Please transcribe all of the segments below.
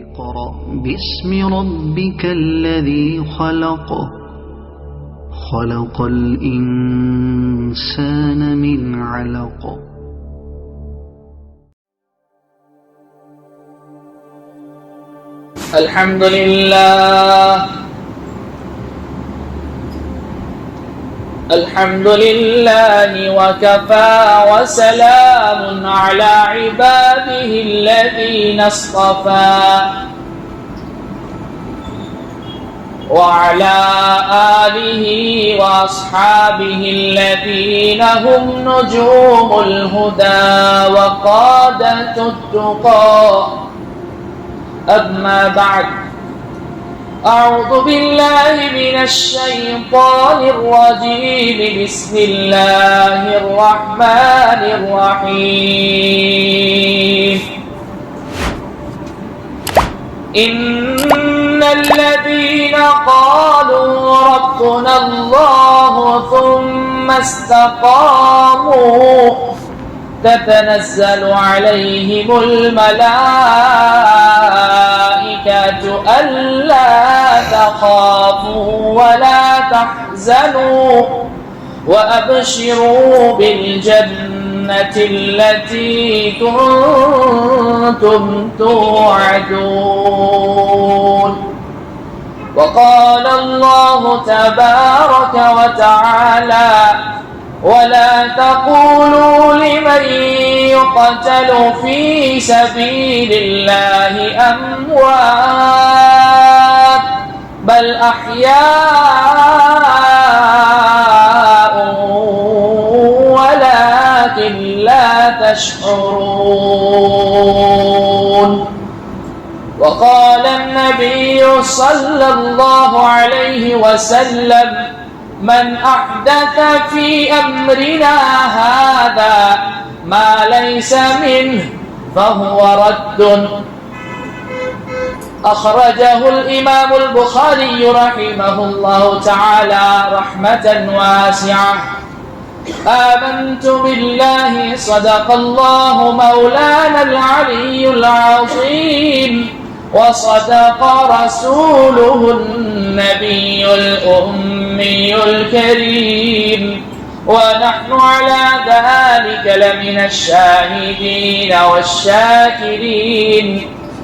اقرأ باسم ربك الذي خلق خلق الإنسان من علق الحمد لله الحمد لله وكفى وسلام على عباده الذين اصطفى وعلى آله وأصحابه الذين هم نجوم الهدى وقادة التقى أما بعد أعوذ بالله من الشيطان الرجيم بسم الله الرحمن الرحيم إن الذين قالوا ربنا الله ثم استقاموا تتنزل عليهم الملائكة ألا تخافوا ولا تحزنوا وأبشروا بالجنة التي كنتم توعدون وقال الله تبارك وتعالى ولا تقولوا لمن يقتل في سبيل الله أموات بل أحياء ولكن لا تشعرون وقال النبي صلى الله عليه وسلم من أحدث في أمرنا هذا ما ليس منه فهو رد أخرجه الإمام البخاري رحمه الله تعالى رحمة واسعة آمنت بالله صدق الله مولانا العلي العظيم وصدق رسوله النبي الأمي الكريم ونحن على ذلك لمن الشاهدين والشاكرين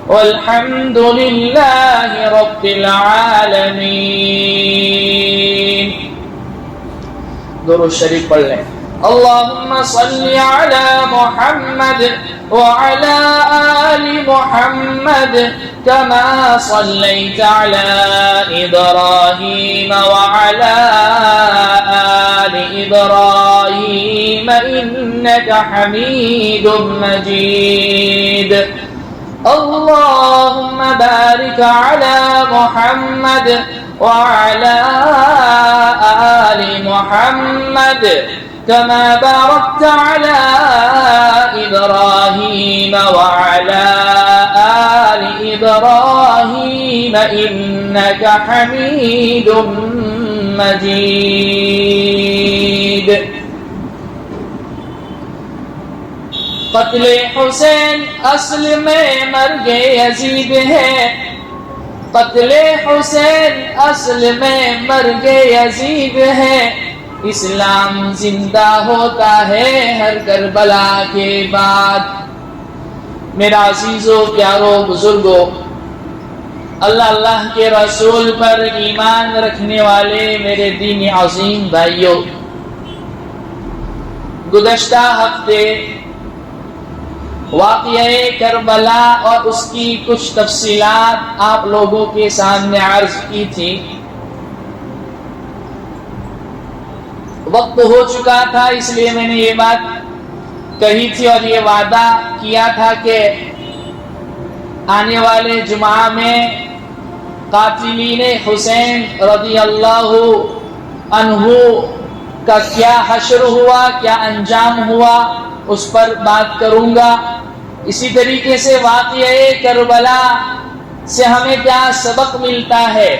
والحمد لله رب العالمين. درود شریف پڑھ لیں. اللهم صل على محمد وعلى آل محمد كما صليت على إبراهيم وعلى آل إبراهيم إنك حميد مجيد. اللهم بارك على محمد وعلى آل محمد كما باركت على إبراهيم وعلى آل إبراهيم إنك حميد مجيد. قتل حسین اصل میں مرگ یزید ہے. قتل حسین اصل میں مرگ یزید ہے. اسلام زندہ ہوتا ہے ہر کربلا کے بعد. میرا عزیزو پیارو بزرگو، اللہ کے رسول پر ایمان رکھنے والے میرے دین عظیم بھائیو، گزشتہ ہفتے واقعہ کربلا اور اس کی کچھ تفصیلات آپ لوگوں کے سامنے عرض کی تھی. وقت ہو چکا تھا، اس لیے میں نے یہ بات کہی تھی اور یہ وعدہ کیا تھا کہ آنے والے جمعہ میں قاتلین حسین رضی اللہ عنہ کا کیا حشر ہوا، کیا انجام ہوا، اس پر بات کروں گا. اسی طریقے سے واقعہ کربلا سے ہمیں کیا سبق ملتا ہے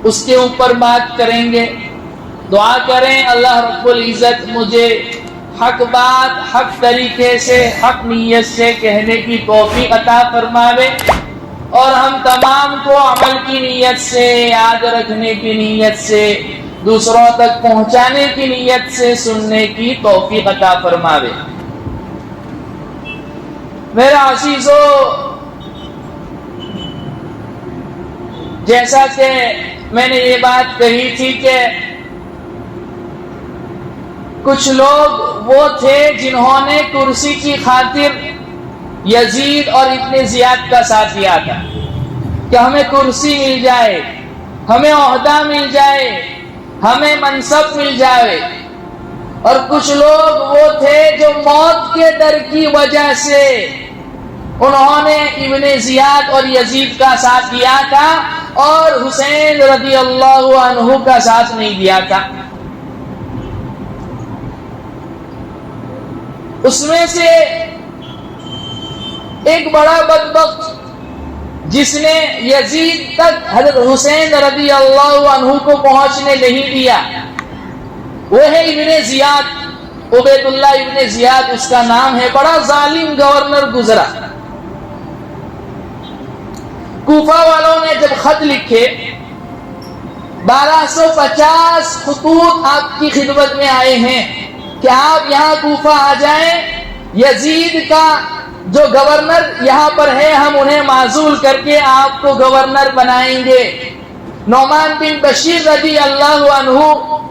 اس کے اوپر بات کریں گے. دعا کریں اللہ رب العزت مجھے حق بات حق طریقے سے حق نیت سے کہنے کی توفیق عطا فرماوے اور ہم تمام کو عمل کی نیت سے، یاد رکھنے کی نیت سے، دوسروں تک پہنچانے کی نیت سے سننے کی توفیق عطا فرماوے۔ میرا عزیزو، جیسا کہ میں نے یہ بات کہی تھی کہ کچھ لوگ وہ تھے جنہوں نے کرسی کی خاطر یزید اور ابن زیاد کا ساتھ دیا تھا کہ ہمیں کرسی مل جائے، ہمیں عہدہ مل جائے، ہمیں منصب مل جائے، اور کچھ لوگ وہ تھے جو موت کے ڈر کی وجہ سے انہوں نے ابن زیاد اور یزید کا ساتھ دیا تھا اور حسین رضی اللہ عنہ کا ساتھ نہیں دیا تھا۔ اس میں سے ایک بڑا بدبخت جس نے یزید تک حضرت حسین رضی اللہ عنہ کو پہنچنے نہیں دیا، وہ ہے ابن زیاد، عبید اللہ ابن زیاد اس کا نام ہے۔ بڑا ظالم گورنر گزرا۔ کوفہ والوں نے جب خط لکھے، 1250 خطوط آپ کی خدمت میں آئے ہیں کہ آپ یہاں کوفہ آ جائیں، یزید کا جو گورنر یہاں پر ہے ہم انہیں معزول کر کے آپ کو گورنر بنائیں گے۔ نعمان بن بشیر رضی اللہ عنہ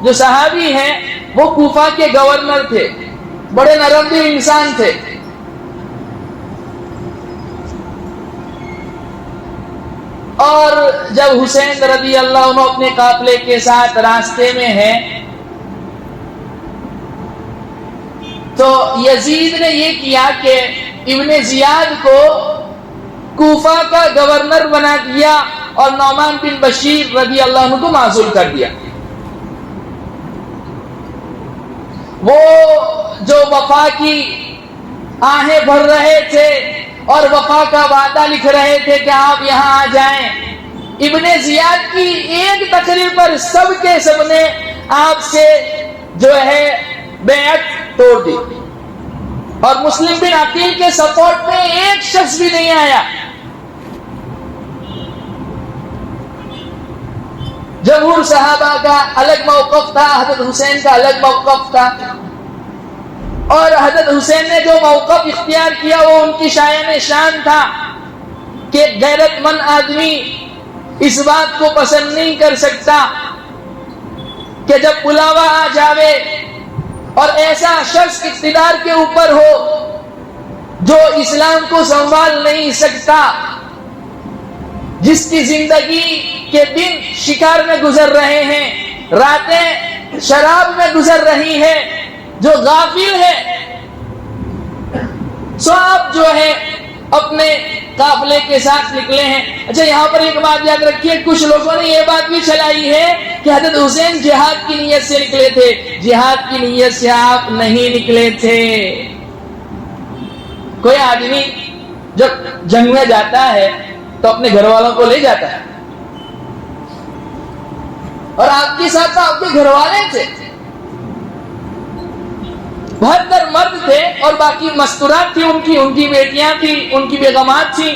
جو صحابی ہیں وہ کوفہ کے گورنر تھے، بڑے نرم دل انسان تھے۔ اور جب حسین رضی اللہ عنہ اپنے قافلے کے ساتھ راستے میں ہیں تو یزید نے یہ کیا کہ ابن زیاد کو کوفہ کا گورنر بنا دیا اور نعمان بن بشیر رضی اللہ عنہ کو معزول کر دیا۔ وہ جو وفا کی آہیں بھر رہے تھے اور وفا کا وعدہ لکھ رہے تھے کہ آپ یہاں آ جائیں، ابن زیاد کی ایک تقریر پر سب کے سب نے آپ سے جو ہے بیعت توڑ دی، اور مسلم بن عقیل کے سپورٹ میں ایک شخص بھی نہیں آیا۔ جمہور صحابہ کا الگ موقف تھا، حضرت حسین کا الگ موقف تھا، اور حضرت حسین نے جو موقف اختیار کیا وہ ان کی شایان شان تھا کہ غیرت مند آدمی اس بات کو پسند نہیں کر سکتا کہ جب بلاوا آ جاوے اور ایسا شخص اقتدار کے اوپر ہو جو اسلام کو سنبھال نہیں سکتا، جس کی زندگی کے دن شکار میں گزر رہے ہیں، راتیں شراب میں گزر رہی ہے، جو غافل ہے، سو آپ جو ہے اپنے قافلے کے ساتھ نکلے ہیں۔ اچھا، یہاں پر ایک بات یاد رکھیے، کچھ لوگوں نے یہ بات بھی چلائی ہے کہ حضرت حسین جہاد کی نیت سے نکلے تھے۔ جہاد کی نیت سے آپ نہیں نکلے تھے۔ کوئی آدمی جب جنگ میں جاتا ہے تو اپنے گھر والوں کو لے جاتا ہے، اور آپ کے ساتھ آپ کے گھر والے تھے، 72 مرد تھے اور باقی مستورات تھی، ان کی بیٹیاں تھیں، ان کی بیگمات تھیں۔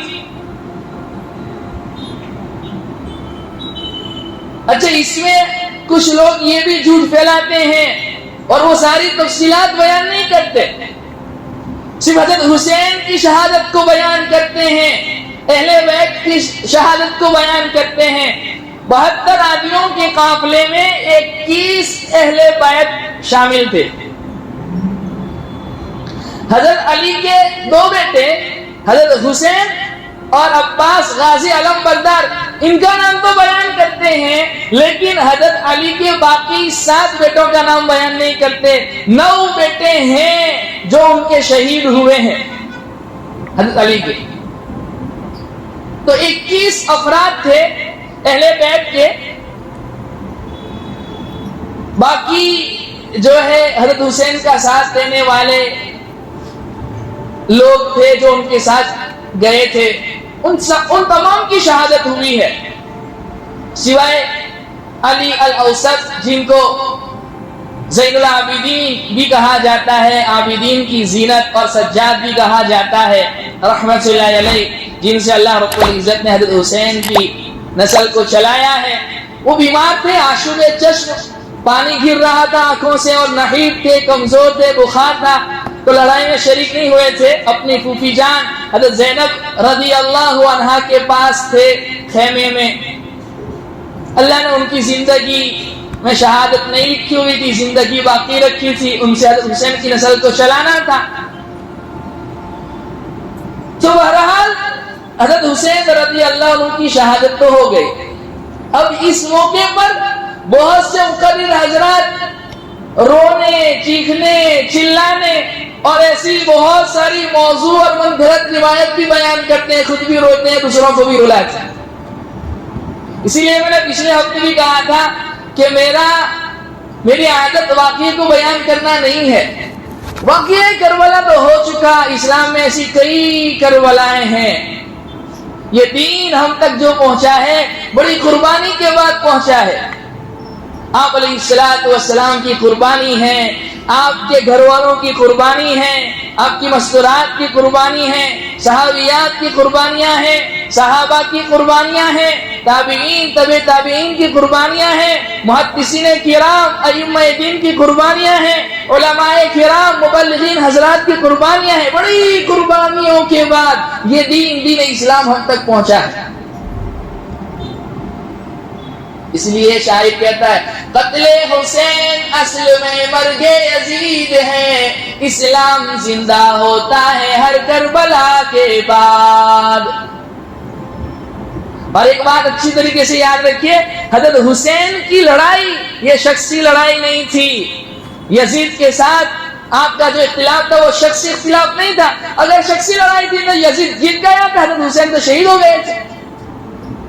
اچھا، اس میں کچھ لوگ یہ بھی جھوٹ پھیلاتے ہیں اور وہ ساری تفصیلات بیان نہیں کرتے، صرف حضرت حسین کی شہادت کو بیان کرتے ہیں، اہل بیت کی شہادت کو بیان کرتے ہیں۔ 72 آدمیوں کے قافلے میں 21 اہل بیت شامل تھے۔ حضرت علی کے 2 بیٹے حضرت حسین اور عباس غازی علم بردار، ان کا نام تو بیان کرتے ہیں لیکن حضرت علی کے باقی 7 بیٹوں کا نام بیان نہیں کرتے۔ 9 بیٹے ہیں جو ان کے شہید ہوئے ہیں حضرت علی کے، تو 21 افراد تھے اہل بیت کے۔ باقی جو ہے حضرت حسین کا ساتھ دینے والے لوگ تھے جو ان کے ساتھ گئے تھے، ان تمام کی شہادت ہوئی ہے، سوائے علی الاوسط جن کو زین العابدین بھی کہا جاتا ہے، عابدین کی زینت، اور سجاد بھی کہا جاتا ہے رحمت اللہ علیہ۔ جن سے اللہ رب العزت نے حضرت حسین کی نسل کو چلایا ہے، وہ بیمار تھے، آشوب چشم، پانی گر رہا تھا آنکھوں سے، اور نحیف تھے، کمزور تھے، بخار تھا، تو لڑائی میں شریک نہیں ہوئے تھے۔ اپنی پھوپھی جان حضرت زینب رضی اللہ عنہا کے پاس تھے خیمے میں۔ اللہ نے ان کی زندگی میں شہادت نہیں لکھی ہوئی تھی، زندگی باقی رکھی تھی، ان سے حضرت حسین کی نسل کو چلانا تھا۔ تو بہرحال حضرت حسین رضی اللہ عنہ کی شہادت تو ہو گئی۔ اب اس موقع پر بہت سے مقرر حضرات رونے، چیخنے، چلانے اور ایسی بہت ساری موضوع اور منفرد روایت بھی بیان کرتے ہیں، خود بھی روتے ہیں، دوسروں کو بھی رلاتے ہیں۔ اسی لیے میں نے پچھلے ہفتے بھی کہا تھا کہ میری عادت واقعے کو بیان کرنا نہیں ہے۔ واقعہ کربلا تو ہو چکا، اسلام میں ایسی کئی کربلائیں ہیں۔ یہ دین ہم تک جو پہنچا ہے بڑی قربانی کے بعد پہنچا ہے۔ آپ علیہ الصلوۃ والسلام کی قربانی ہے، آپ کے گھر والوں کی قربانی ہے، آپ کی مستورات کی قربانی ہے، صحابیات کی قربانیاں ہیں، صحابہ کی قربانیاں ہیں، تابعین، تبع تابعین کی قربانیاں ہیں، محدثین کرام، ائمہ دین کی قربانیاں ہیں، علماء کرام، مبلغین حضرات کی قربانیاں ہیں۔ بڑی قربانیوں کے بعد یہ دین اسلام ہم تک پہنچا ہے۔ اس لیے شاعر کہتا ہے قتل حسین اصل میں مرگ یزید ہے، اسلام زندہ ہوتا ہے ہر کربلا کے بعد۔ اور ایک بات اچھی طریقے سے یاد رکھیے، حضرت حسین کی لڑائی یہ شخصی لڑائی نہیں تھی۔ یزید کے ساتھ آپ کا جو اختلاف تھا وہ شخصی اختلاف نہیں تھا۔ اگر شخصی لڑائی تھی تو یزید جیت گیا تھا، حضرت حسین تو شہید ہو گئے تھے۔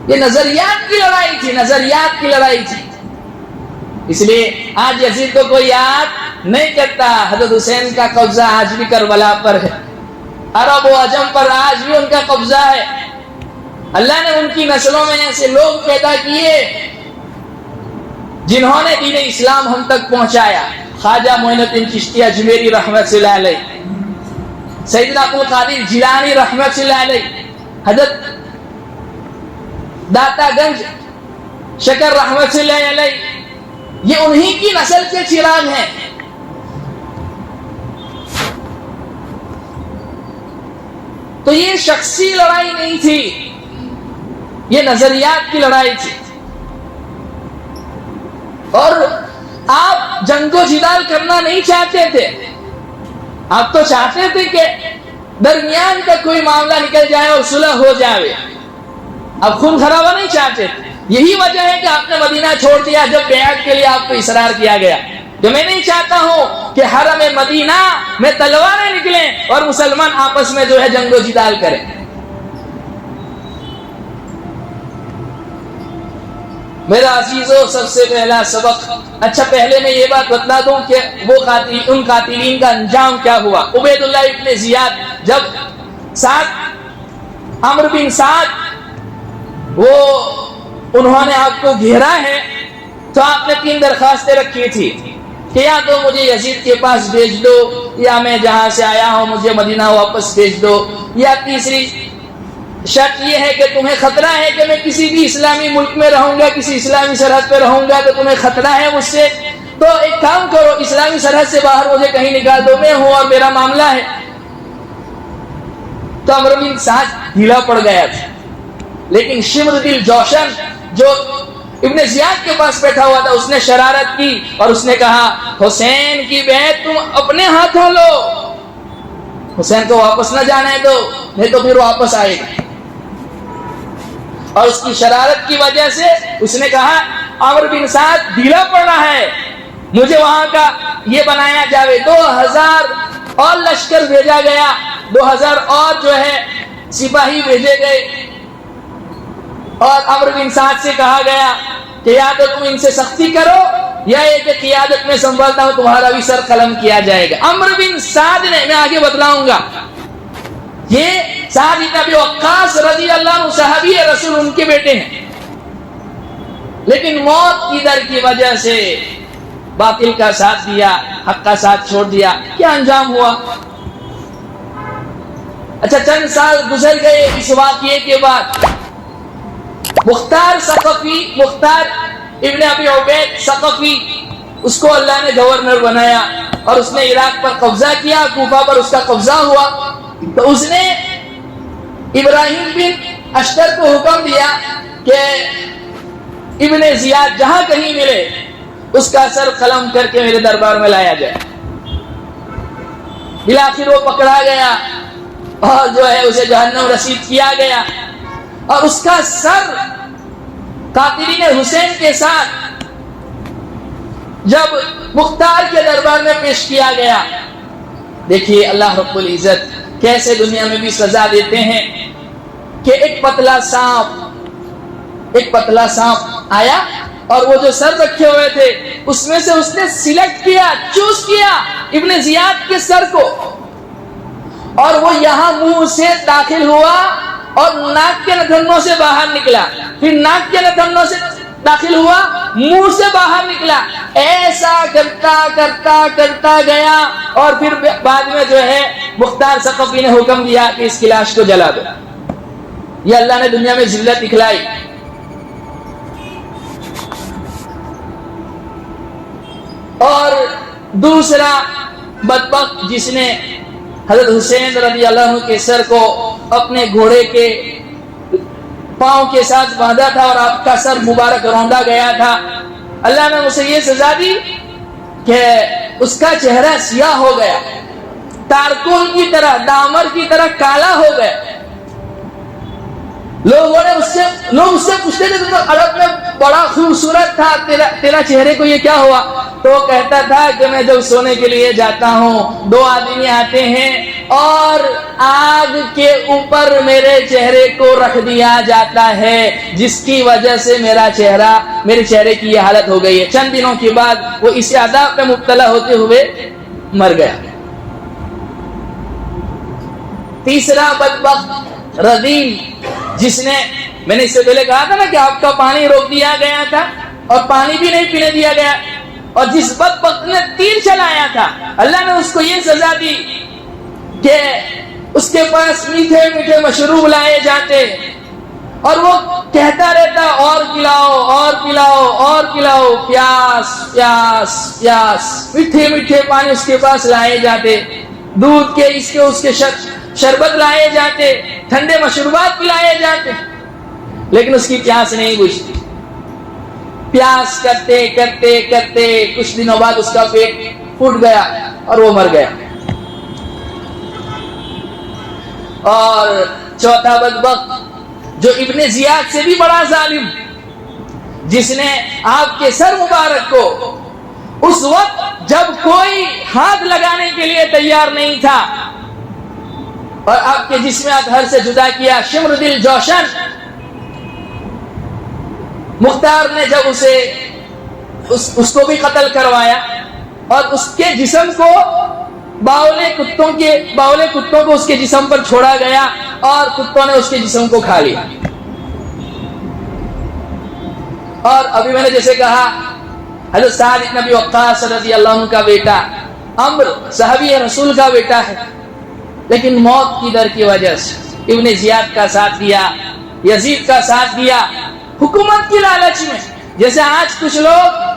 یہ نظریات کی لڑائی تھی، نظریات کی لڑائی تھی۔ اس لیے آج یزید کو کوئی یاد نہیں کرتا۔ حضرت حسین کا قبضہ آج بھی کربلا پر ہے، عرب و عجم پر آج بھی ان کا قبضہ ہے۔ اللہ نے ان کی نسلوں میں ایسے لوگ پیدا کیے جنہوں نے دین اسلام ہم تک پہنچایا۔ خواجہ معین الدین چشتی اجمیری رحمت اللہ علیہ، سیدنا ابو القادر جیلانی رحمت اللہ علیہ، حضرت داتا گنج شکر رحمت اللہ علیہ، یہ انہی کی نسل کے چراغ ہیں۔ تو یہ شخصی لڑائی نہیں تھی، یہ نظریات کی لڑائی تھی۔ اور آپ جنگ و جدال کرنا نہیں چاہتے تھے، آپ تو چاہتے تھے کہ درمیان کا کوئی معاملہ نکل جائے اور صلح ہو جائے، اب خون خرابہ نہیں چاہتے تھے۔ یہی وجہ ہے کہ آپ نے مدینہ چھوڑ دیا جب بیعت کے لیے آپ کو اصرار کیا گیا کہ میں نہیں چاہتا ہوں کہ حرم مدینہ میں تلواریں نکلیں اور مسلمان آپس میں جو ہے جنگ و جدال کریں۔ میرا عزیزو، سب سے پہلا سبق، اچھا پہلے میں یہ بات بتلا دوں کہ وہ ان قاتلین کا انجام کیا ہوا۔ عبید اللہ ابن زیاد جب عمرو بن سعد انہوں نے آپ کو گھیرا ہے تو آپ نے 3 درخواستیں رکھی تھی کہ یا تو مجھے یزید کے پاس بھیج دو، یا میں جہاں سے آیا ہوں مجھے مدینہ واپس بھیج دو، یا تیسری شرط یہ ہے کہ تمہیں خطرہ ہے کہ میں کسی بھی اسلامی ملک میں رہوں گا، کسی اسلامی سرحد پہ رہوں گا تو تمہیں خطرہ ہے مجھ سے، تو ایک کام کرو اسلامی سرحد سے باہر مجھے کہیں نکال دو، میں ہوں اور میرا معاملہ ہے۔ تو عمرو بن سعد ڈھیلا پڑ گیا تھا، لیکن شمر دل جوشن جو ابن زیاد کے پاس بیٹھا ہوا تھا اس نے شرارت کی اور اس نے کہا حسین کی بیعت تم اپنے ہاتھوں لو، حسین کو واپس نہ جانے دو نہیں تو پھر واپس آئے گا۔ اور اس کی شرارت کی وجہ سے اس نے کہا عمرو بن سعد ڈھیلا پڑ رہا ہے، مجھے وہاں کا یہ بنایا جاوے۔ 2000 اور لشکر بھیجا گیا، 2000 اور جو ہے سپاہی بھیجے گئے، اور عمرو بن سعد سے کہا گیا کہ یا تو تم ان سے سختی کرو یا یہ کہ قیادت میں سنبھالتا ہوں تمہارا بھی سر قلم کیا جائے گا۔ عمرو بن سعد نے، میں آگے بتلاؤں گا، یہ سعد بن ابی وقاص رضی اللہ عنہ صحابی رسول ان کے بیٹے ہیں، لیکن موت کی ڈر کی وجہ سے باطل کا ساتھ دیا، حق کا ساتھ چھوڑ دیا۔ کیا انجام ہوا؟ اچھا چند سال گزر گئے اس واقعے کے بعد مختار ابن ابی عبید ثقفی، اس کو اللہ نے گورنر بنایا اور اس نے عراق پر قبضہ کیا، کوفہ پر اس کا قبضہ ہوا. تو اس نے ابراہیم بن اشتر کو حکم دیا کہ ابن زیاد جہاں کہیں ملے اس کا سر قلم کر کے میرے دربار میں لایا جائے. بالآخر وہ پکڑا گیا اور جو ہے اسے جہنم رسید کیا گیا، اور اس کا سر قاتلین حسین کے ساتھ جب مختار کے دربار میں پیش کیا گیا. دیکھیے اللہ رب العزت کیسے دنیا میں بھی سزا دیتے ہیں کہ ایک پتلا سانپ آیا اور وہ جو سر رکھے ہوئے تھے اس میں سے اس نے سلیکٹ کیا، چوز کیا ابن زیاد کے سر کو، اور وہ یہاں منہ سے داخل ہوا اور ناک کے نتھنوں سے باہر نکلا، پھر ناک کے نتھنوں سے داخل ہوا، منہ سے باہر نکلا. ایسا کرتا کرتا کرتا گیا اور پھر بعد میں جو ہے مختار ثقفی نے حکم دیا کہ اس کی لاش کو جلا دو. یہ اللہ نے دنیا میں ذلت دکھلائی. اور دوسرا بدبخت جس نے حضرت حسین رضی اللہ عنہ کے سر کو اپنے گھوڑے کے پاؤں کے ساتھ باندھا تھا اور آپ کا سر مبارک روندا گیا تھا، اللہ نے اسے یہ سزا دی کہ اس کا چہرہ سیاہ ہو گیا، تارکول کی طرح، دامر کی طرح کالا ہو گیا. لوگ اس سے پوچھتے تھے تو عرب میں بڑا خوبصورت تھا، تیرا چہرے کو یہ کیا ہوا؟ تو وہ کہتا تھا کہ میں جب سونے کے لیے جاتا ہوں 2 آدمی آتے ہیں اور آگ کے اوپر میرے چہرے کو رکھ دیا جاتا ہے، جس کی وجہ سے میرے چہرے کی یہ حالت ہو گئی ہے. چند دنوں کے بعد وہ اس عذاب میں مبتلا ہوتے ہوئے مر گیا. تیسرا بدبخت رذیل، جس نے، میں نے اس سے پہلے کہا تھا نا کہ آپ کا پانی روک دیا گیا تھا اور پانی بھی نہیں پینے دیا گیا، اور جس بدبخت نے تیر چلایا تھا اللہ نے اس کو یہ سزا دی کہ اس کے پاس میٹھے میٹھے مشروب لائے جاتے اور وہ کہتا رہتا اور پلاؤ اور پلاؤ اور پلاؤ، پیاس پیاس پیاس. میٹھے میٹھے پانی اس کے پاس لائے جاتے، دودھ کے اس کے شربت لائے جاتے، ٹھنڈے مشروبات پلائے جاتے، لیکن اس کی پیاس نہیں بجھتی. پیاس کرتے کرتے کرتے کچھ دنوں بعد اس کا پیٹ پھوٹ گیا اور وہ مر گیا. اور چوتھا بدبخت جو ابن زیاد سے بھی بڑا ظالم، جس نے آپ کے سر مبارک کو اس وقت جب کوئی ہاتھ لگانے کے لیے تیار نہیں تھا اور آپ کے جسم اطہر سے جدا کیا، شمر دل جوشن، مختار نے جب اس کو بھی قتل کروایا اور اس کے جسم کو باولے کتوں کو اس کے جسم پر چھوڑا گیا اور کتوں نے اس کے جسم کو کھا لیا. اور ابھی میں نے جیسے کہا حضرت سعد بن ابی وقاص رضی اللہ عنہ کا بیٹا عمرو صحابی رسول کا بیٹا ہے، لیکن موت کی ڈر کی وجہ سے ابن زیاد کا ساتھ دیا، یزید کا ساتھ دیا، حکومت کی لالچ میں. جیسے آج کچھ لوگ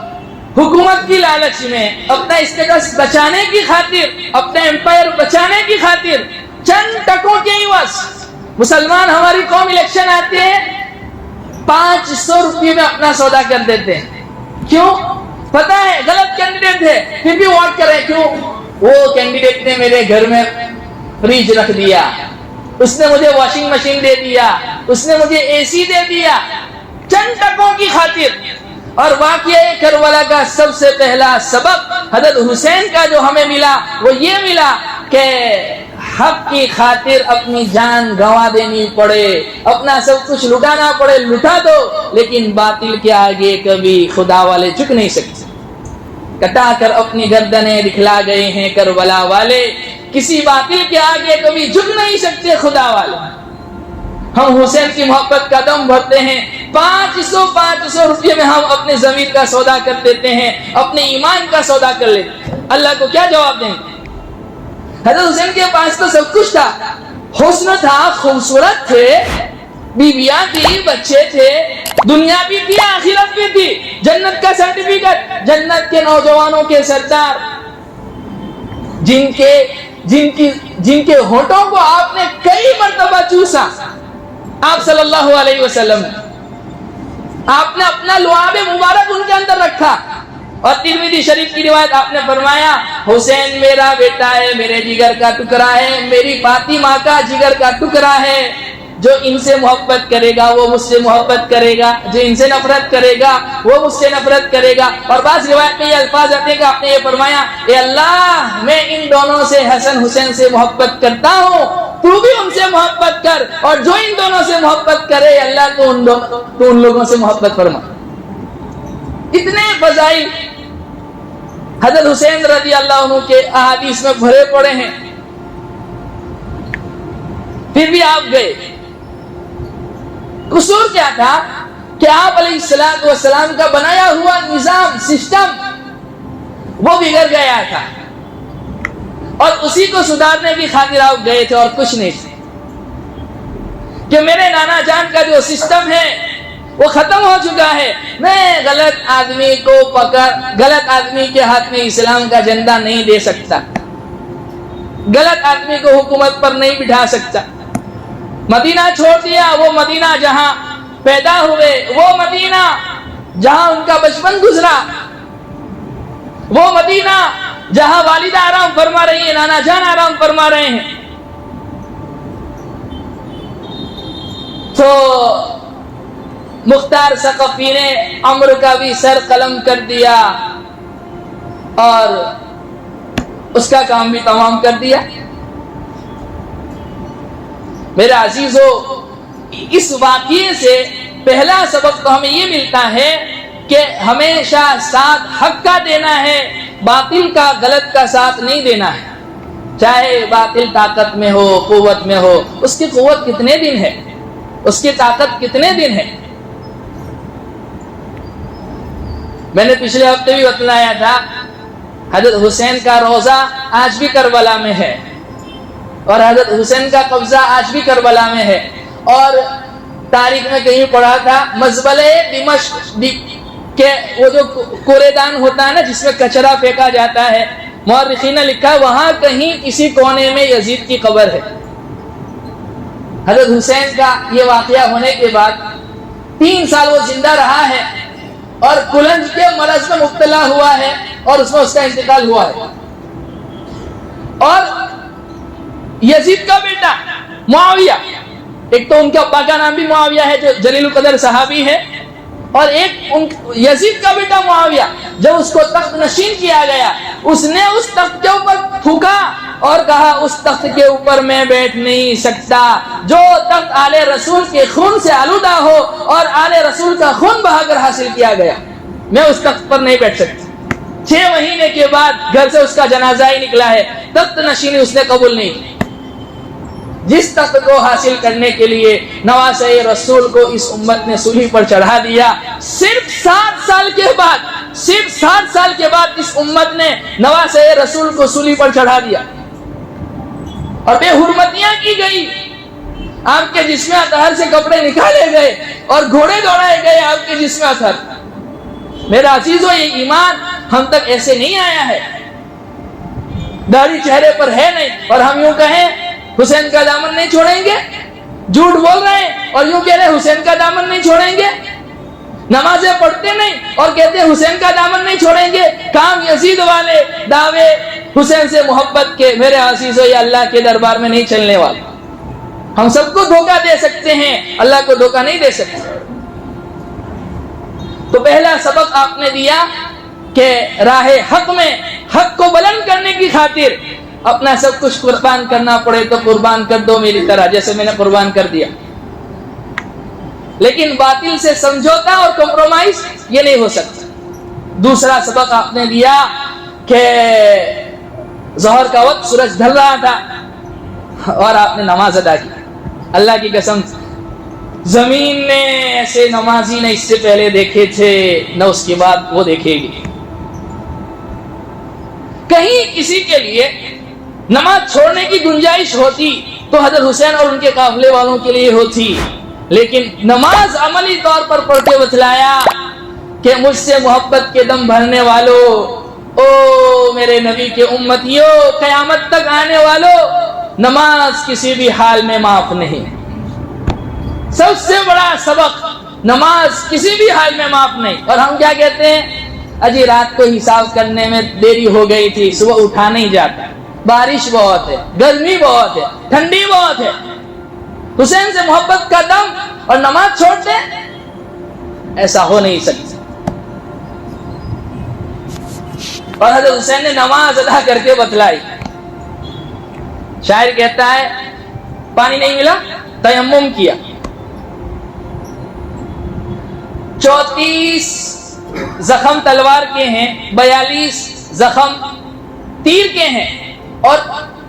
حکومت کی لالچ میں اپنا اسٹیٹس بچانے کی خاطر، اپنا امپائر بچانے کی خاطر چند ٹکوں کے عوض، مسلمان ہماری قوم الیکشن آتے ہیں 500 روپے میں اپنا سودا کر دیتے ہیں. کیوں؟ پتا ہے غلط کینڈیڈیٹ ہے پھر بھی ووٹ کریں. کیوں؟ وہ کینڈیڈیٹ نے میرے گھر میں فریج رکھ دیا، اس نے مجھے واشنگ مشین دے دیا، اس نے مجھے اے سی دے دیا، چند ٹکوں کی خاطر. اور واقعہ کربلا کا سب سے پہلا سبق حضرت حسین کا جو ہمیں ملا وہ یہ ملا کہ حق کی خاطر اپنی جان گنوا دینی پڑے، اپنا سب کچھ لٹانا پڑے، لٹا دو، لیکن باطل کے آگے کبھی خدا والے جھک نہیں سکتے. کٹا کر اپنی گردنیں دکھلا گئے ہیں کربلا والے، کسی باطل کے آگے کبھی جھک نہیں سکتے خدا والے. ہم حسین کی محبت کا دم بھرتے ہیں، 500 روپے میں ہم اپنے ضمیر کا سودا کر دیتے ہیں، اپنے ایمان کا سودا کر لیتے ہیں. اللہ کو کیا جواب دیں گے؟ حضرت حسین کے پاس تو سب کچھ تھا، حسن تھا, خوبصورت تھے, بیویاں تھی, بچے تھے, دنیا بھی تھی, آخرت بھی تھی, جنت کا سرٹیفکیٹ, جنت کے نوجوانوں کے سردار, جن کے ہونٹوں کو آپ نے کئی مرتبہ چوسا, آپ صلی اللہ علیہ وسلم, آپ نے اپنا لعاب مبارک ان کے اندر رکھا. اور ترمذی شریف کی روایت آپ نے فرمایا, حسین میرا بیٹا ہے, میرے جگر کا ٹکڑا ہے, میری فاطمہ کا جگر کا ٹکڑا ہے, جو ان سے محبت کرے گا وہ مجھ سے محبت کرے گا, جو ان سے نفرت کرے گا وہ مجھ سے نفرت کرے گا. اور بعض روایت میں یہ الفاظ آتے ہیں کہ آپ نے یہ فرمایا, اے اللہ میں ان دونوں سے, حسن حسین سے محبت کرتا ہوں, تو بھی ان سے محبت کر, اور جو ان دونوں سے محبت کرے اللہ تو ان لوگوں سے محبت فرما. اتنے فضائل حضرت حسین رضی اللہ عنہ کے احادیث میں بھرے پڑے ہیں, پھر بھی آپ گئے. قصور کیا تھا کہ آپ علیہ السلام کا بنایا ہوا نظام, سسٹم وہ بگڑ گیا تھا, اور اسی کو سدھارنے کی خاطر آپ گئے تھے, اور کچھ نہیں تھے. کہ میرے نانا جان کا جو سسٹم ہے وہ ختم ہو چکا ہے, میں غلط آدمی کو پکڑ, غلط آدمی کے ہاتھ میں اسلام کا جھنڈا نہیں دے سکتا, غلط آدمی کو حکومت پر نہیں بٹھا سکتا. مدینہ چھوڑ دیا, وہ مدینہ جہاں پیدا ہوئے, وہ مدینہ جہاں ان کا بچپن گزرا, وہ مدینہ جہاں والدہ آرام فرما رہی ہیں, نانا جان آرام فرما رہے ہیں. تو مختار ثقفی نے عمر کا بھی سر قلم کر دیا اور اس کا کام بھی تمام کر دیا. میرے عزیزو, اس واقعے سے پہلا سبق تو ہمیں یہ ملتا ہے کہ ہمیشہ ساتھ حق کا دینا ہے, باطل کا, غلط کا ساتھ نہیں دینا ہے. چاہے باطل طاقت میں ہو, قوت میں ہو, اس کی قوت کتنے دن ہے, اس کی طاقت کتنے دن ہے. میں نے پچھلے ہفتے بھی بتلایا تھا, حضرت حسین کا روضہ آج بھی کربلا میں ہے, اور حضرت حسین کا قبضہ آج بھی کربلا میں ہے. اور تاریخ میں کہیں پڑھا تھا, مزبلے دمشق کہ وہ جو کوڑے دان ہوتا ہے نا جس میں کچرا پھینکا جاتا ہے, مورخین نے لکھا وہاں کہیں کسی کونے میں یزید کی قبر ہے. حضرت حسین کا یہ واقعہ ہونے کے بعد 3 سال وہ زندہ رہا ہے, اور کلنج کے مرض میں مبتلا ہوا ہے, اور اس میں اس کا انتقال ہوا ہے. اور یزید کا بیٹا معاویہ, ایک تو ان کے ابا کا نام بھی معاویہ ہے جو جلیل القدر صحابی ہے, اور ایک یزید کا بیٹا معاویہ, جب اس کو تخت نشین کیا گیا, اس نے اس تخت کے اوپر تھوکا اور کہا اس تخت کے اوپر میں بیٹھ نہیں سکتا, جو تخت آل رسول کے خون سے آلودہ ہو اور آل رسول کا خون بہا کر حاصل کیا گیا, میں اس تخت پر نہیں بیٹھ سکتا. 6 مہینے کے بعد گھر سے اس کا جنازہ ہی نکلا ہے, تخت نشینی اس نے قبول نہیں کی. جس تخت کو حاصل کرنے کے لیے نواسہ رسول کو اس امت نے سولی پر چڑھا دیا, صرف 7 سال کے بعد اس امت نے نواسہ رسول کو سولی پر چڑھا دیا, اور بے حرمتیاں کی گئی. آپ کے جسم اطہر سے کپڑے نکالے گئے اور گھوڑے دوڑائے گئے آپ کے جسم اطہر. میرا عزیزو, یہ ایمان ہم تک ایسے نہیں آیا ہے, داڑھی چہرے پر ہے نہیں, اور ہم یوں کہیں حسین کا دامن نہیں چھوڑیں گے, جھوٹ بول رہے ہیں اور یوں کہہ رہے حسین کا دامن نہیں چھوڑیں گے. نمازیں پڑھتے نہیں اور کہتے حسین کا دامن نہیں چھوڑیں گے. کام یزید والے, دعوے حسین سے محبت کے. میرے عزیزو, یہ اللہ کے دربار میں نہیں چلنے والا. ہم سب کو دھوکہ دے سکتے ہیں, اللہ کو دھوکہ نہیں دے سکتے. تو پہلا سبق آپ نے دیا کہ راہ حق میں حق کو بلند کرنے کی خاطر اپنا سب کچھ قربان کرنا پڑے تو قربان کر دو میری طرح, جیسے میں نے قربان کر دیا. لیکن باطل سے سمجھوتا اور کمپرومائز یہ نہیں ہو سکتا. دوسرا سبق آپ نے دیا کہ ظہر کا وقت, سورج ڈھل رہا تھا اور آپ نے نماز ادا کی. اللہ کی قسم, زمین نے ایسے نمازی نہ اس سے پہلے دیکھے تھے نہ اس کے بعد وہ دیکھے گی. کہیں کسی کے لیے نماز چھوڑنے کی گنجائش ہوتی تو حضرت حسین اور ان کے قافلے والوں کے لیے ہوتی، لیکن نماز عملی طور پر پڑھ کے بتلایا کہ مجھ سے محبت کے دم بھرنے والوں، او میرے نبی کے امتیوں، قیامت تک آنے والوں، نماز کسی بھی حال میں معاف نہیں۔ سب سے بڑا سبق، نماز کسی بھی حال میں معاف نہیں۔ اور ہم کیا کہتے ہیں، اجی رات کو حساب کرنے میں دیری ہو گئی تھی، صبح اٹھا نہیں جاتا، بارش بہت ہے، گرمی بہت ہے، ٹھنڈی بہت ہے، حسین سے محبت کا دم اور نماز چھوڑ دیں، ایسا ہو نہیں سکتا۔ اور حضرت حسین نے نماز ادا کر کے بتلائی۔ شاعر کہتا ہے پانی نہیں ملا، تیمم کیا، 34 زخم تلوار کے ہیں، 42 زخم تیر کے ہیں، اور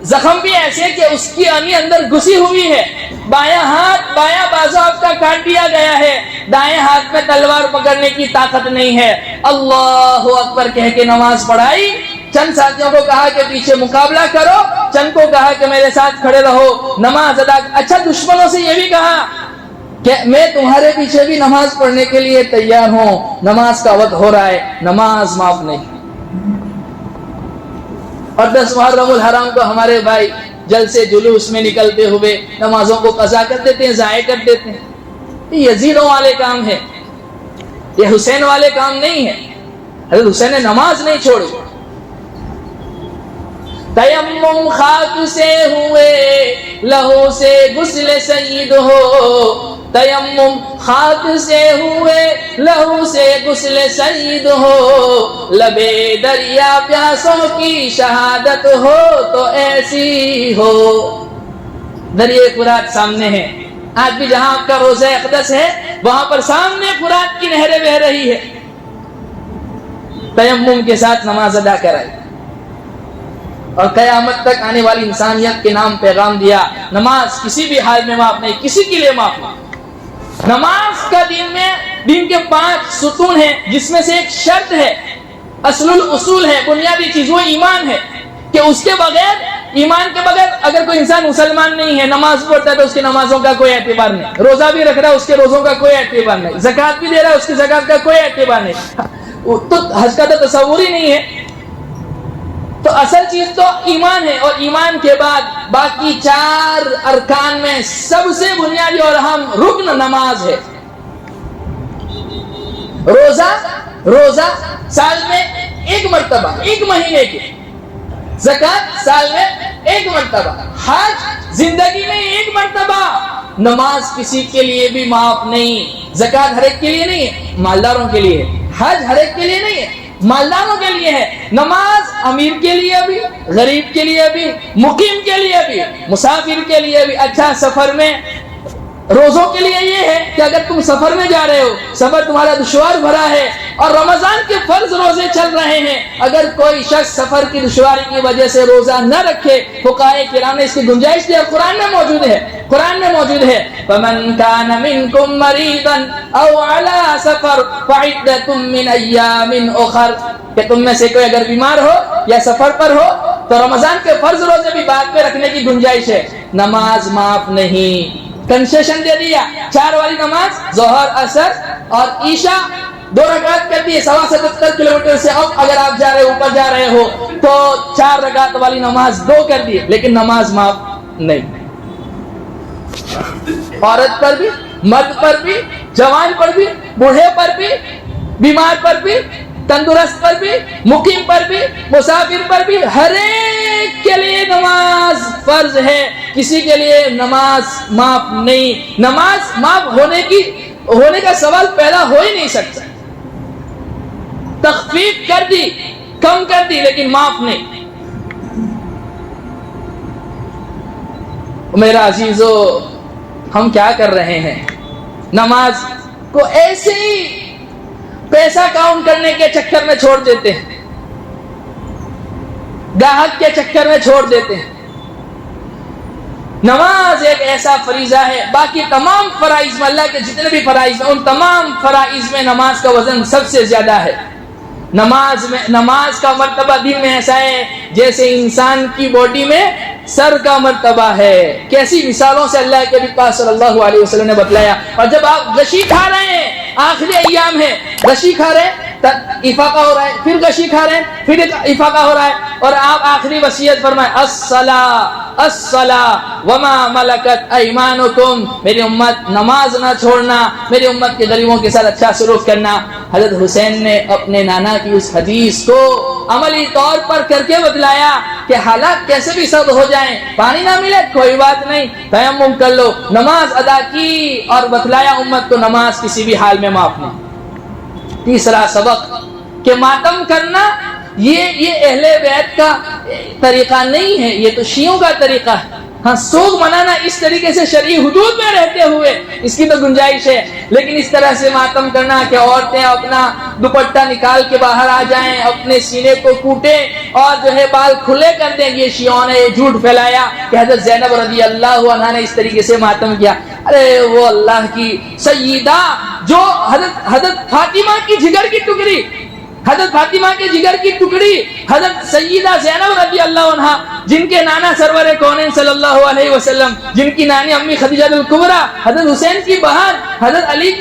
زخم بھی ایسے کہ اس کی آنی اندر گھسی ہوئی ہے، بایاں ہاتھ، بایاں بازو آپ کا کاٹ دیا گیا ہے، دائیں ہاتھ میں تلوار پکڑنے کی طاقت نہیں ہے۔ اللہ اکبر کہہ کے نماز پڑھائی، چند ساتھیوں کو کہا کہ پیچھے مقابلہ کرو، چند کو کہا کہ میرے ساتھ کھڑے رہو، نماز ادا۔ اچھا دشمنوں سے یہ بھی کہا کہ میں تمہارے پیچھے بھی نماز پڑھنے کے لیے تیار ہوں، نماز کا وقت ہو رہا ہے، نماز معاف نہیں۔ اور 10 محرم الحرام کو ہمارے بھائی جلسے جلوس میں نکلتے ہوئے نمازوں کو قضا کر دیتے ہیں، ضائع کر دیتے ہیں۔ یہ یزیدوں والے کام ہے، یہ حسین والے کام نہیں ہے۔ حضرت حسین نے نماز نہیں چھوڑی۔ تیمم خاک سے ہوئے لہو سے غسل سید ہو، تیمم خاک سے ہوئے لہو سے غسل سید ہو، لبے دریا پیاسوں کی شہادت ہو تو ایسی ہو۔ دریا فرات سامنے ہے، آج بھی جہاں آپ کا روضہ اقدس ہے وہاں پر سامنے فرات کی نہریں بہہ رہی ہے۔ تیمم کے ساتھ نماز ادا کرائی اور قیامت تک آنے والی انسانیت کے نام پیغام دیا، نماز کسی بھی حال میں معاف نہیں، کسی کے لیے معاف نہیں۔ نماز کا دین کے 5 ستون ہیں، جس میں سے ایک شرط ہے، اصل الاصول ہے، بنیادی چیز، وہ ایمان ہے، کہ اس کے بغیر، ایمان کے بغیر اگر کوئی انسان مسلمان نہیں ہے، نماز پڑھتا ہے تو اس کی نمازوں کا کوئی اعتبار نہیں، روزہ بھی رکھ رہا ہے اس کے روزوں کا کوئی اعتبار نہیں، زکوٰۃ بھی دے رہا ہے اس کی زکوٰۃ کا کوئی اعتبار نہیں، تو حج کا تو تصور ہی نہیں ہے۔ تو اصل چیز تو ایمان ہے، اور ایمان کے بعد باقی 4 ارکان میں سب سے بنیادی اور اہم رکن نماز ہے۔ روزہ سال میں 1 مرتبہ، 1 مہینے کی، زکوٰۃ سال میں 1 مرتبہ، حج زندگی میں 1 مرتبہ۔ نماز کسی کے لیے بھی معاف نہیں، زکوٰۃ ہر ایک کے لیے نہیں ہے، مالداروں کے لیے ہے، حج ہر ایک کے لیے نہیں ہے، مالداروں کے لیے ہے۔ نماز امیر کے لیے بھی، غریب کے لیے بھی، مقیم کے لیے بھی، مسافر کے لیے بھی۔ اچھا سفر میں روزوں کے لیے یہ ہے کہ اگر تم سفر میں جا رہے ہو، سفر تمہارا دشوار بھرا ہے اور رمضان کے فرض روزے چل رہے ہیں، اگر کوئی شخص سفر کی دشواری کی وجہ سے روزہ نہ رکھے، فقہاء کرام نے اس کی گنجائش دی، اور قرآن میں موجود ہے، فَمَنْ كَانَ مِنْكُمْ مَرِيضًا أَوْ عَلَى سَفَرٍ فَعِدَّةٌ مِّنْ أَيَّامٍ أُخَرَ، کہ تم میں سے کوئی اگر بیمار ہو یا سفر پر ہو تو رمضان کے فرض روزے بھی بعد میں رکھنے کی گنجائش ہے۔ نماز معاف نہیں، کنسیشن دے دیا، 4 والی نماز ظہر، عصر اور عشاء 2 رکعت کر دی، 77 کلومیٹر سے اب اگر آپ جا رہے ہو، اوپر جا رہے ہو تو 4 رکعت والی نماز 2 کر دی، لیکن نماز معاف نہیں۔ عورت پر بھی، مرد پر بھی، جوان پر بھی، بوڑھے پر بھی، بیمار پر بھی، تندرست پر بھی، مقیم پر بھی، مسافر پر بھی، ہر ایک کے لیے نماز فرض ہے، کسی کے لیے نماز معاف نہیں۔ نماز معاف ہونے کا سوال پیدا ہو ہی نہیں سکتا۔ تخفیف کر دی، کم کر دی، لیکن معاف نہیں۔ میرا عزیزو، ہم کیا کر رہے ہیں؟ نماز کو ایسے ہی پیسہ کاؤنٹ کرنے کے چکر میں چھوڑ دیتے ہیں، گاہک کے چکر میں چھوڑ دیتے ہیں۔ نماز ایک ایسا فریضہ ہے، باقی تمام فرائض میں، اللہ کے جتنے بھی فرائض ہیں ان تمام فرائض میں نماز کا وزن سب سے زیادہ ہے۔ نماز کا مرتبہ دین میں ایسا ہے جیسے انسان کی باڈی میں سر کا مرتبہ ہے. کیسی مثالوں سے اللہ کے نبی پاک صلی اللہ علیہ وسلم نے بتلایا. اور جب آپ غشی کھا رہے ہیں, آخری ایام ہے, غشی کھا رہے ہیں, افاقہ ہو رہا ہے, پھر غشی کھا رہے ہیں, پھر افاقہ ہو رہا ہے, اور آپ آخری وصیت فرمائیں الصلاۃ الصلاۃ وما ملکت ایمانکم, میری امت نماز نہ چھوڑنا, میری امت کے غریبوں کے ساتھ اچھا سلوک کرنا. حضرت حسین نے اپنے نانا کی اس حدیث کو عملی طور پر کر کے بتلایا کہ حالات کیسے بھی سخت ہو جائیں, پانی نہ ملے کوئی بات نہیں, تیمم کر لو, نماز ادا کی, اور بتلایا امت کو نماز کسی بھی حال میں معاف نہیں. تیسرا سبق کہ ماتم کرنا یہ اہل بیت کا طریقہ نہیں ہے, یہ تو شیعوں کا طریقہ ہے. ہاں, سوگ منانا اس طریقے سے شرعی حدود میں رہتے ہوئے اس کی تو گنجائش ہے, لیکن اس طرح سے ماتم کرنا کہ عورتیں اپنا دوپٹہ نکال کے باہر آ جائیں, اپنے سینے کو کوٹیں اور جو ہے بال کھلے کر دیں, یہ شیعوں نے یہ جھوٹ پھیلایا کہ حضرت زینب رضی اللہ عنہا نے اس طریقے سے ماتم کیا. ارے وہ اللہ کی سیدہ جو حضرت فاطمہ کی جگر کی ٹکڑی, حضرت فاطمہ کے جگر کی ٹکڑی حضرت سیدہ زینب رضی اللہ عنہا, جن کے نانا سرور کونین صلی اللہ علیہ وسلم, جن کی نانی امی خدیجہ الکبریٰ, حضرت حسین کی بہن, حضرت علی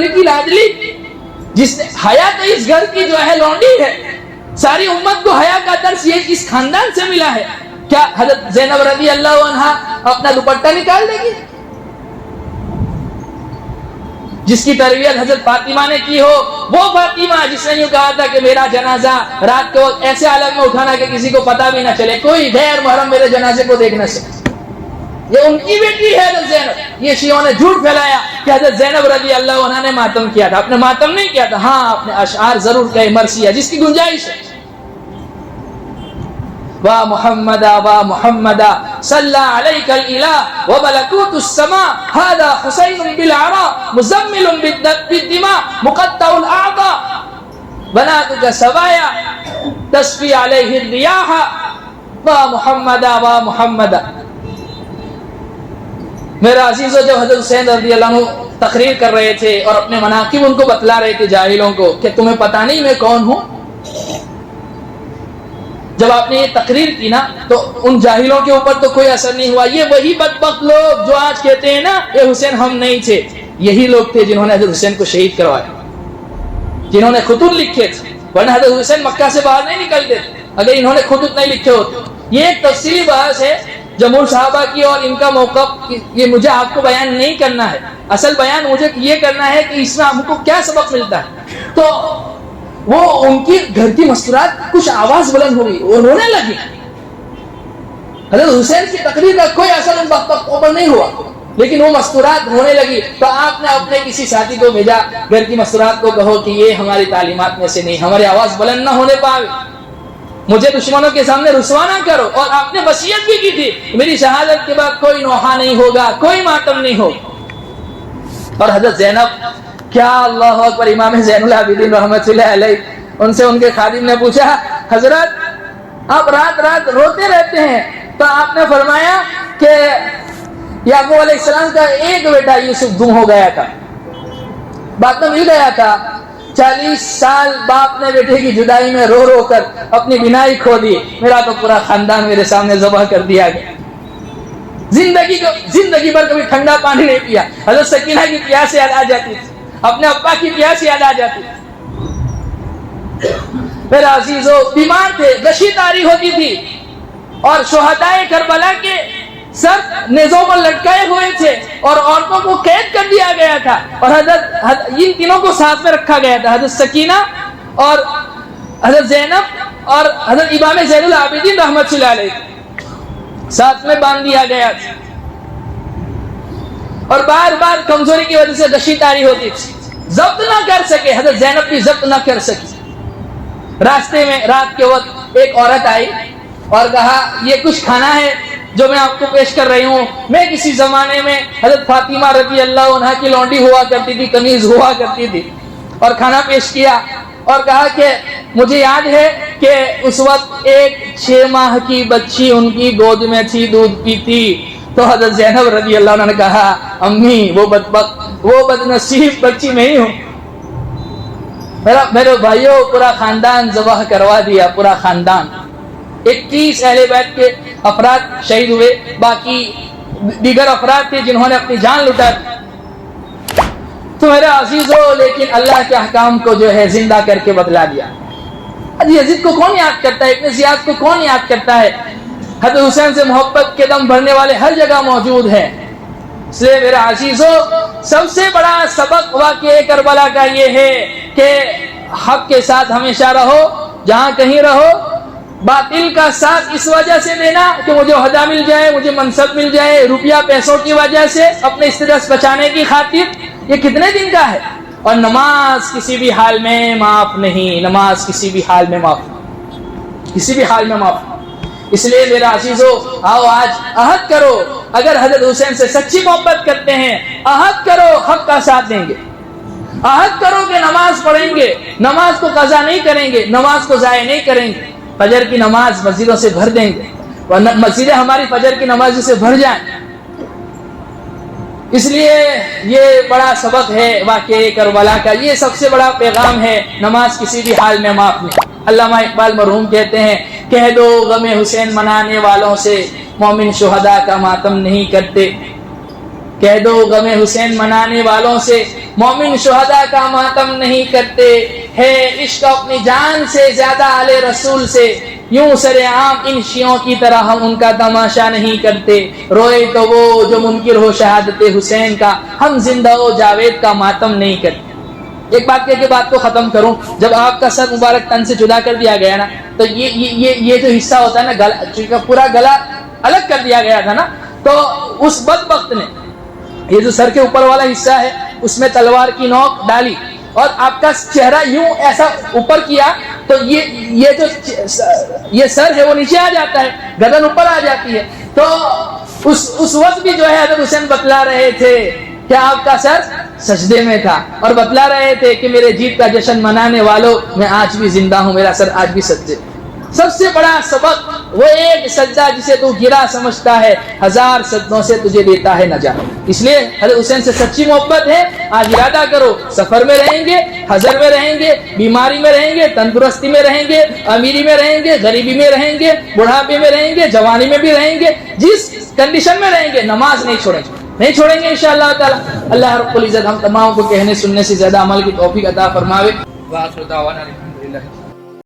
کی لاڈلی, جس نے حیا تو اس گھر کی جو ہے لونڈی ہے, ساری امت کو حیا کا درس یہ اس خاندان سے ملا ہے. کیا حضرت زینب رضی اللہ عنہا اپنا دوپٹہ نکال دے گی؟ جس کی تربیت حضرت فاطمہ نے کی ہو, وہ فاطمہ جس نے یوں کہا تھا کہ میرا جنازہ رات کے وقت ایسے حالت میں اٹھانا کہ کسی کو پتہ بھی نہ چلے, کوئی غیر محرم میرے جنازے کو دیکھ نہ سکے. یہ ان کی بیٹی ہے حضرت زینب. یہ شیعوں نے جھوٹ پھیلایا کہ حضرت زینب رضی اللہ عنہا نے ماتم کیا تھا. اپنے ماتم نہیں کیا تھا, ہاں اپنے اشعار ضرور کہے مرثیہ جس کی گنجائش ہے. وا محمد وا محمد صلی علیک الالہ وملکوت السماء هذا حسین بالعراء مزمل بالدماء مقطع الاعضاء بناتك سوایا تسفی علیہ الریاح وا محمد وا محمد. میرا عزیزو, جب حضرت حسین رضی اللہ عنہ تقریر کر رہے تھے اور اپنے مناقب ان کو بتلا رہے تھے جاہلوں کو کہ تمہیں پتہ نہیں میں کون ہوں, جب آپ نے یہ تقریر کی نا تو ان جاہلوں کے اوپر تو کوئی اثر نہیں ہوا. یہ وہی بدبخت لوگ جو آج کہتے ہیں نا یہ حسین ہم نہیں تھے, یہی لوگ تھے جنہوں نے حضرت حسین کو شہید کروایا, جنہوں نے خطوط لکھے تھے, ورنہ حضرت حسین مکہ سے باہر نہیں نکلتے اگر انہوں نے خطوط نہیں لکھے ہوتے. یہ ایک تفصیلی بحث ہے جمہور صحابہ کی اور ان کا موقف, یہ مجھے آپ کو بیان نہیں کرنا ہے. اصل بیان مجھے یہ کرنا ہے کہ اس میں ہم کو کیا سبق ملتا ہے. تو وہ ان کی گھر کی مسکرات, کچھ آواز بلند ہو گئی, وہ رونے لگی. حضرت حسین کی تقریر کا کوئی اثر ان پر نہیں ہوا, لیکن وہ مسکرات ہونے لگی. تو آپ نے اپنے کسی ساتھی کو بھیجا, گھر کی مسکرات کو کہو کہ یہ ہماری تعلیمات میں سے نہیں, ہماری آواز بلند نہ ہونے پائے, مجھے دشمنوں کے سامنے رسوا نہ کرو. اور آپ نے وصیت بھی کی تھی میری شہادت کے بعد کوئی نوحہ نہیں ہوگا, کوئی ماتم نہیں ہوگا. اور حضرت زینب, کیا اللہ اکبر, امام زین العابدین رحمۃ اللہ علیہ, ان سے ان کے خادم نے پوچھا حضرت آپ رات رات روتے رہتے ہیں, تو آپ نے فرمایا کہ یعقوب علیہ السلام کا ایک بیٹا یوسف گم ہو گیا تھا, بعد میں مل گیا تھا. 40 سال باپ نے بیٹے کی جدائی میں رو رو کر اپنی بینائی کھو دی, میرا تو پورا خاندان میرے سامنے ذبح کر دیا گیا. زندگی بھر کبھی ٹھنڈا پانی نہیں پیا. حضرت سکینہ کی پیاس یاد آ جاتی تھی, اپنے ابا کی پیاس یاد آ جاتی تھی. میرا عزیزو, بیمار تھے, غشی طاری ہوتی تھی, اور شہدائے کربلا کے سر نیزوں پر لٹکائے ہوئے تھے, اور عورتوں کو قید کر دیا گیا تھا, اور حضرت ان تینوں کو ساتھ میں رکھا گیا تھا, حضرت سکینہ اور حضرت زینب اور حضرت امام زین العابدین رحمۃ اللہ علیہ ساتھ میں باندھ دیا گیا تھا. اور بار بار کمزوری کی وجہ سے غشی طاری ہوتی تھی, ضبط نہ کر سکے, حضرت زینب بھی ضبط نہ کر سکی. راستے میں رات کے وقت ایک عورت آئی اور کہا یہ کچھ کھانا ہے جو میں آپ کو پیش کر رہی ہوں. میں کسی زمانے میں حضرت فاطمہ رضی اللہ عنہا کی لونڈی ہوا کرتی تھی, قمیض ہوا کرتی تھی, اور کھانا پیش کیا اور کہا کہ مجھے یاد ہے کہ اس وقت ایک 6 ماہ کی بچی ان کی گود میں تھی, دودھ پیتی. تو حضرت زینب رضی اللہ عنہ نے کہا امی وہ بدبخت وہ بدنصیب بچی میں ہی ہوں. میرے بھائیوں, پورا خاندان ذبح کروا دیا, پورا خاندان. 21 اہل بیت کے افراد شہید ہوئے، باقی دیگر افراد تھے جنہوں نے اپنی جان لٹا دی۔ تو میرے عزیزو، لیکن اللہ کے احکام کو جو ہے زندہ کر کے بدلا دیا۔ یزید کو کون یاد کرتا ہے؟ ابن زیاد کو کون یاد کرتا ہے؟ حضرت حسین سے محبت کے دم بھرنے والے ہر جگہ موجود ہیں۔ اس لیے میرے عزیزو، سب سے بڑا سبق واقعہ کربلا کا یہ ہے کہ حق کے ساتھ ہمیشہ رہو، جہاں کہیں رہو۔ باطل کا ساتھ اس وجہ سے دینا کہ مجھے عہدہ مل جائے، مجھے منصب مل جائے، روپیہ پیسوں کی وجہ سے، اپنے اسٹیٹس بچانے کی خاطر، یہ کتنے دن کا ہے؟ اور نماز کسی بھی حال میں معاف نہیں، نماز کسی بھی حال میں معاف نہیں، کسی بھی حال میں معاف نہیں۔ اس لیے میرا عزیزو، آؤ آج عہد کرو، اگر حضرت حسین سے سچی محبت کرتے ہیں، عہد کرو حق کا ساتھ دیں گے، عہد کرو کہ نماز پڑھیں گے، نماز کو قضا نہیں کریں گے، نماز کو ضائع نہیں کریں گے، فجر کی نماز مسجدوں سے بھر دیں گے، ورنہ مسجدیں ہماری فجر کی نماز سے بھر جائیں۔ اس لیے یہ بڑا سبق ہے واقعہ کربلا کا، یہ سب سے بڑا پیغام ہے، نماز کسی بھی حال میں معاف نہیں۔ علامہ اقبال مرحوم کہتے ہیں، کہہ دو غم حسین منانے والوں سے مومن شہداء کا ماتم نہیں کرتے، کہہ دو غم حسین منانے والوں سے مومن شہداء کا ماتم نہیں کرتے، ہے عشق اپنی جان سے زیادہ آل رسول سے، یوں سر عام ان شیعوں کی طرح ہم ان کا تماشا نہیں کرتے، روئے تو وہ جو منکر ہو شہادت حسین کا، ہم زندہ و جاوید کا ماتم نہیں کرتے۔ ایک بات کہہ کے بات کو ختم کروں، جب آپ کا سر مبارک تن سے جدا کر دیا گیا نا، تو یہ جو حصہ ہوتا ہے نا گلا، پورا گلا الگ کر دیا گیا تھا نا، تو اس بدبخت نے یہ جو سر کے اوپر والا حصہ ہے اس میں تلوار کی نوک ڈالی اور آپ کا چہرہ یوں ایسا اوپر کیا، تو یہ جو یہ سر ہے وہ نیچے آ جاتا ہے، گردن اوپر آ جاتی ہے۔ تو اس وقت بھی جو ہے حضرت حسین بتلا رہے تھے کہ آپ کا سر سجدے میں تھا، اور بتلا رہے تھے کہ میرے جیت کا جشن منانے والوں میں آج بھی زندہ ہوں، میرا سر آج بھی سجدے۔ سب سے بڑا سبق وہ ایک سجدہ جسے تو گرا سمجھتا ہے، 1000 سجدوں سے تجھے دیتا ہے نجات۔ اس لیے حضرت حسین سے سچی محبت ہے، آج ارادہ کرو، سفر میں رہیں گے، حضر میں رہیں گے، بیماری میں رہیں گے، تندرستی میں رہیں گے، امیری میں رہیں گے، غریبی میں رہیں گے، بڑھاپے میں رہیں گے، جوانی میں بھی رہیں گے، جس کنڈیشن میں رہیں گے نماز نہیں چھوڑیں گے انشاءاللہ تعالی۔ اللہ رب العزت ہم تمام کو کہنے سننے سے زیادہ عمل کی توفیق عطا فرماوے۔ وآخر دعوانا